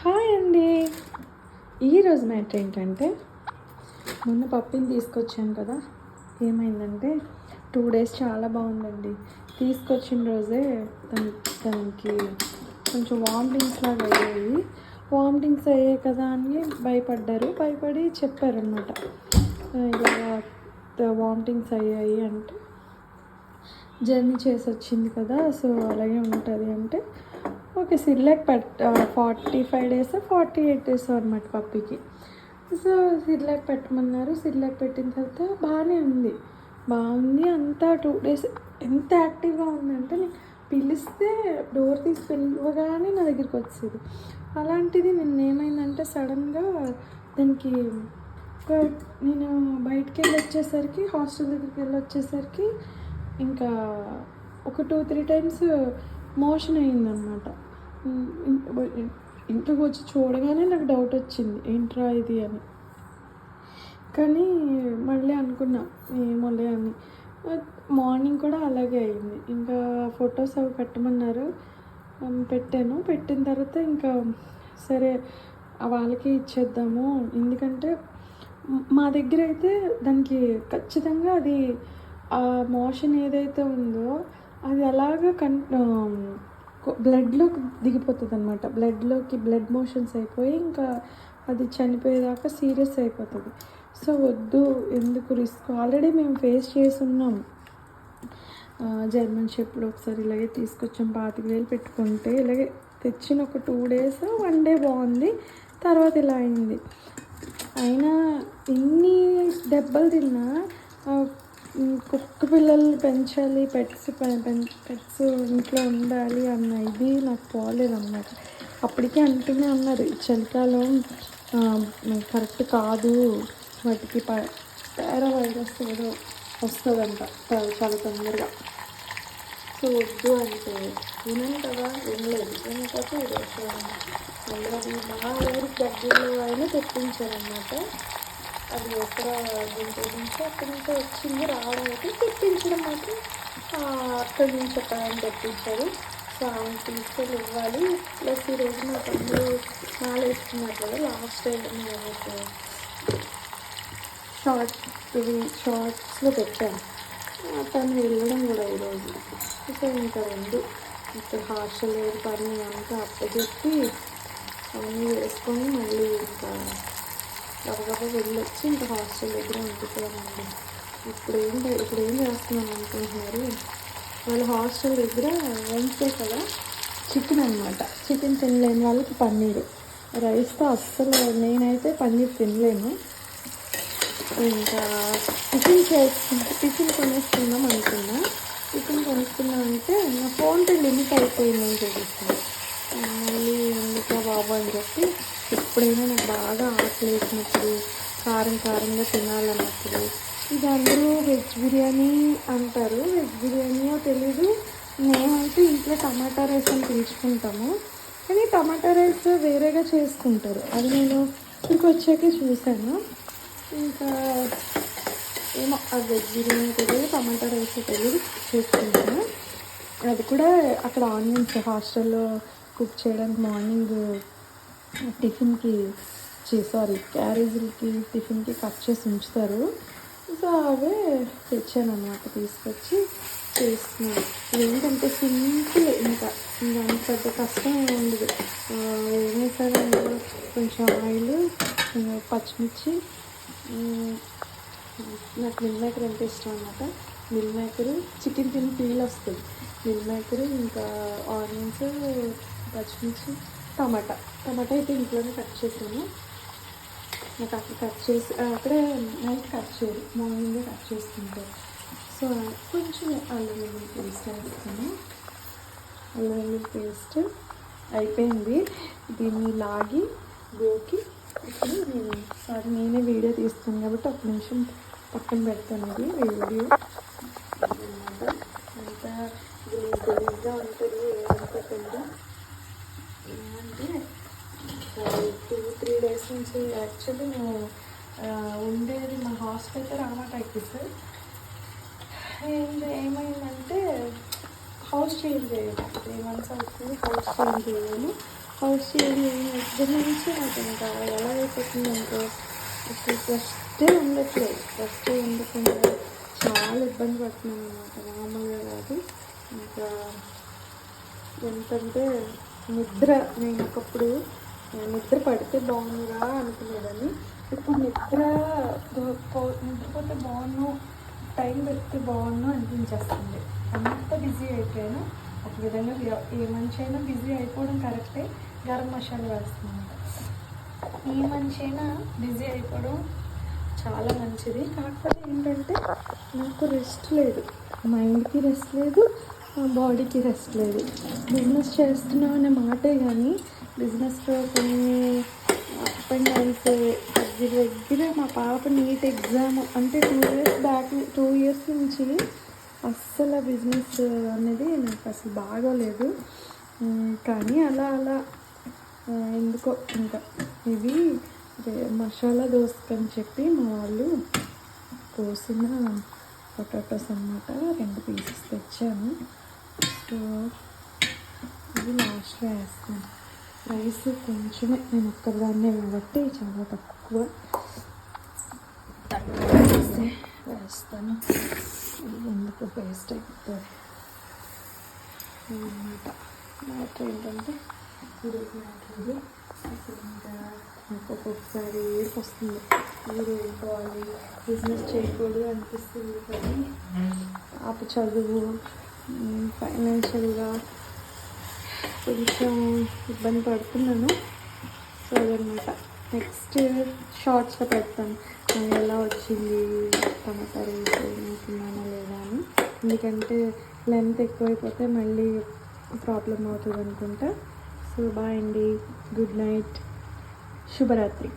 Hi అండి. ఈరోజు matter ఏంటంటే మొన్న పప్పిని తీసుకొచ్చాను కదా, ఏమైందంటే 2 days చాలా బాగుందండి. తీసుకొచ్చిన రోజే తనకి కొంచెం వామిటింగ్స్ లాగా అయ్యాయి. వామిటింగ్స్ అయ్యాయి కదా అని భయపడి చెప్పారనమాట. ఇలా వామిటింగ్స్ అయ్యాయి అంటే జర్నీ చేసి వచ్చింది కదా, సో అలాగే ఉంటుంది అంటే ఓకే సిర్లాక్ 45 days 48 days అనమాట పప్పికి. సో సిర్లాక్ పెట్టమన్నారు. సిర్లాక్ పెట్టిన తర్వాత బాగుంది అంతా 2 days. ఎంత యాక్టివ్గా ఉందంటే నేను పిలిస్తే డోర్ తీసి పిలవగానే నా దగ్గరికి వచ్చేది. అలాంటిది నిన్న ఏమైందంటే సడన్గా దానికి నేను బయటికి వచ్చేసరికి హాస్టల్ దగ్గరికి వచ్చేసరికి ఇంకా ఒక 2-3 times మోషన్ అయిందనమాట. ఇంట్లోకి వచ్చి చూడగానే నాకు డౌట్ వచ్చింది ఏంట్రా ఇది అని. కానీ మళ్ళీ అనుకున్నా ఏమోలే అని. మార్నింగ్ కూడా అలాగే అయింది. ఇంకా ఫొటోస్ అవి పెట్టమన్నారు, పెట్టిన తర్వాత ఇంకా సరే వాళ్ళకి ఇచ్చేద్దాము. ఎందుకంటే మా దగ్గర అయితే దానికి ఖచ్చితంగా అది ఆ మోషన్ ఏదైతే ఉందో అది అలాగా బ్లడ్లోకి దిగిపోతుంది అనమాట. బ్లడ్ మోషన్స్ అయిపోయి ఇంకా అది చనిపోయేదాకా సీరియస్ అయిపోతుంది. సో వద్దు, ఎందుకు రిస్క్. ఆల్రెడీ మేము ఫేస్ చేస్తున్నాం. జర్మన్ షెపర్డ్ ఒకసారి ఇలాగే తీసుకొచ్చాం, 25,000 పెట్టుకుంటే. ఇలాగే తెచ్చిన ఒక 2 days 1 day బాగుంది, తర్వాత ఇలా అయింది. అయినా ఎన్ని దెబ్బలు తిన్నా కుక్క పిల్లలు పెంచాలి, పెట్స్ ఇంట్లో ఉండాలి అన్న ఇది నాకు పోలేదన్నమాట. అప్పటికే అంటూనే ఉన్నారు చలికాలం కరెక్ట్ కాదు, వాటికి పారా వైరస్ ఏదో వస్తుందంట చాలా తొందరగా. సో వద్దు అంటే విన్నాను కదా, వినలేదు. వినకపోతే ఇది వస్తుంది. మా ఊరికి దగ్గరలో అయినా తెప్పించారనమాట. అది ఎక్కడ గుంటూరు నుంచి అక్కడి నుంచి వచ్చింది. రావడం అయితే తెప్పించడం మాత్రం అక్కడి నుంచి ఒక ఆయన తెప్పించారు. సో ఆయన తీసుకెళ్ళి ఇవ్వాలి. ప్లస్ ఈరోజు మా తమ్ముడు మాల వేసుకున్నారు కదా, లాస్ట్ షార్ట్స్లో పెట్టాను. తను వెళ్ళడం కూడా ఈరోజు. సో ఇంకా ఇక్కడ హాస్టల్ పని అంతా అప్పచెప్పి అవన్నీ వేసుకొని మళ్ళీ ఇంకా గబగబా వెళ్ళొచ్చి ఇంకా హాస్టల్ దగ్గర ఉండిపోయామండి. ఇప్పుడు ఏం చేస్తున్నాను అనుకుంటున్నారు, వాళ్ళ హాస్టల్ దగ్గర వెన్స్డే కదా చికెన్ అనమాట. చికెన్ తినలేని వాళ్ళకి పన్నీరు, రైస్తో అస్సలు నేనైతే పన్నీర్ తినలేను. ఇంకా టిఫిన్ కొనేసుకుందాం అనుకున్నా. టిఫిన్ కొనుక్కున్నామంటే నా ఫోన్పే లిమిట్ అయిపోయిందని చూపిస్తుంది. మళ్ళీ ఎందుకు బాబు అని చెప్పి ఎప్పుడైనా నాకు బాగా ఆకలి వేసినప్పుడు, కారంగా తినాలన్నప్పుడు, ఇది అందరూ వెజ్ బిర్యానీ అంటారు. వెజ్ బిర్యానీయో తెలీదు. మేమైతే ఇంట్లో టమాటా రైస్ అని పిలుచుకుంటాము, కానీ టమాటా రైస్ వేరేగా చేసుకుంటారు. అది నేను ఇక్కడికి వచ్చాకే చూశాను. ఇంకా ఏమో ఆ వెజ్ బిర్యానీ తెలియదు, టమాటా రైస్ తెలియదు, చేసుకుంటాను. అది కూడా అక్కడ ఆనియన్స్ హాస్టల్లో కుక్ చేయడానికి మార్నింగ్ టిఫిన్కి క్యారేజీలకి టిఫిన్కి కట్ చేసి ఉంచుతారు. సో అవే తెచ్చాను అన్నమాట, తీసుకొచ్చి చేస్తున్నాను. ఏంటంటే సింపుల్, ఇంకా అంత పెద్ద కష్టం ఉండదు. ఏమేసారంటే కొంచెం ఆయిల్, పచ్చిమిర్చి, నాకు మిల్ మేకర్ ఎంత ఇష్టం అన్నమాట. మిల్ మేకరు, చికెన్ తిని పీల్ వస్తుంది. మిల్ మేకరు, ఇంకా ఆనియన్స్, పచ్చిమిర్చి, టమాటా అయితే ఇంట్లోనే కట్ చేసాను. నాకు అక్కడ కట్ చేసి అక్కడే నైట్ కట్ చేయరు, మార్నింగే కట్ చేసుకుంటారు. సో కొంచెం అల్లం వెల్లుల్లి పేస్ట్ వేస్తాను. అల్లం వెల్లుల్లి పేస్ట్ అయిపోయింది. దీన్ని లాగి గోకి ఇప్పుడు నేనే వీడియో తీస్తాను కాబట్టి ఒక నిమిషం పక్కన పెడతాను. ఇది వీడియో అనమాట. అంతా గలీజ్గా ఉంటుంది. ఏమనుకోకుండా ఏమంటే 2-3 days నుంచి యాక్చువల్లీ మేము ఉండేది మా హాస్టల్ రామాటాకిస్. ఏమైందంటే హౌస్ చేంజ్ చేయాలి. 3 months అవుతుంది హౌస్ చేంజ్ చేయాలి. హౌస్ క్లీనింగ్ దగ్గర నుంచి నాకు ఇంకా ఎలా అయిపోతుందంటే అసలు రెస్టే ఉండట్లేదు. రెస్టే ఉండకుండా చాలా ఇబ్బంది పడుతున్నాను అనమాట. మామూలుగా కాదు. ఇంకా ఎంతంటే నిద్ర, నేను ఒకప్పుడు నిద్ర పడితే బాగుందిరా అనుకునేదాన్ని. ఇప్పుడు నిద్రపోతే బాగున్నాను, టైం పెడితే బాగున్నాను అనిపించేస్తుంది. అంత బిజీ అయిపోయాను. ఒక విధంగా ఏ మనిషి అయినా బిజీ అయిపోవడం కరెక్టే. గరం మసాలా వేస్తున్నాను. ఈ మనిషి అయినా బిజీ అయిపోవడం చాలా మంచిది. కాకపోతే ఏంటంటే నాకు రెస్ట్ లేదు, మైండ్కి రెస్ట్ లేదు, బాడీకి రెస్ట్ లేదు. బిజినెస్ చేస్తున్నాం అనే మాటే కానీ బిజినెస్లో కొన్ని అప్ అండ్ డౌన్స్ దగ్గర మా పాప నీట్ ఎగ్జామ్ అంటే 2 ఇయర్స్ నుంచి అస్సలు బిజినెస్ అనేది నాకు అసలు బాగోలేదు. కానీ అలా ఎందుకో ఇంకా ఇవి మసాలా దోసకని చెప్పి మా వాళ్ళు కోసిన పొటాటోస్ అన్నమాట 2 పీసెస్ తెచ్చాను. సో ఇది లాస్ట్లో వేస్తాను. రైస్ కొంచెమే, నేను ఒక్కదాన్నే కాబట్టి చాలా తక్కువ వేస్తాను. ఎందుకు వేస్ట్ అయిపోతుంది అన్నమాట. మ్యాటర్ ఏంటంటే ఈరోజు మ్యాటర్ ఇంకా నాకు ఒక్కొక్కసారి ఏడుపు వస్తుంది. మీరు వెళ్ళిపోవాలి, బిజినెస్ చేయకూడదు అనిపిస్తుంది. కానీ పాప చదువు, ఫైనాన్షియల్గా కొంచెం ఇబ్బంది పడుతున్నాను. సో అదనమాట. నెక్స్ట్ షార్ట్స్లో పెడతాను ఎలా వచ్చింది టమాటా రేట్ తిన్నానా లేదా అని. ఎందుకంటే లెంత్ ఎక్కువైపోతే మళ్ళీ ప్రాబ్లం అవుతుంది అనుకుంటా. సో బాయ్ అండి, గుడ్ నైట్, శుభరాత్రి.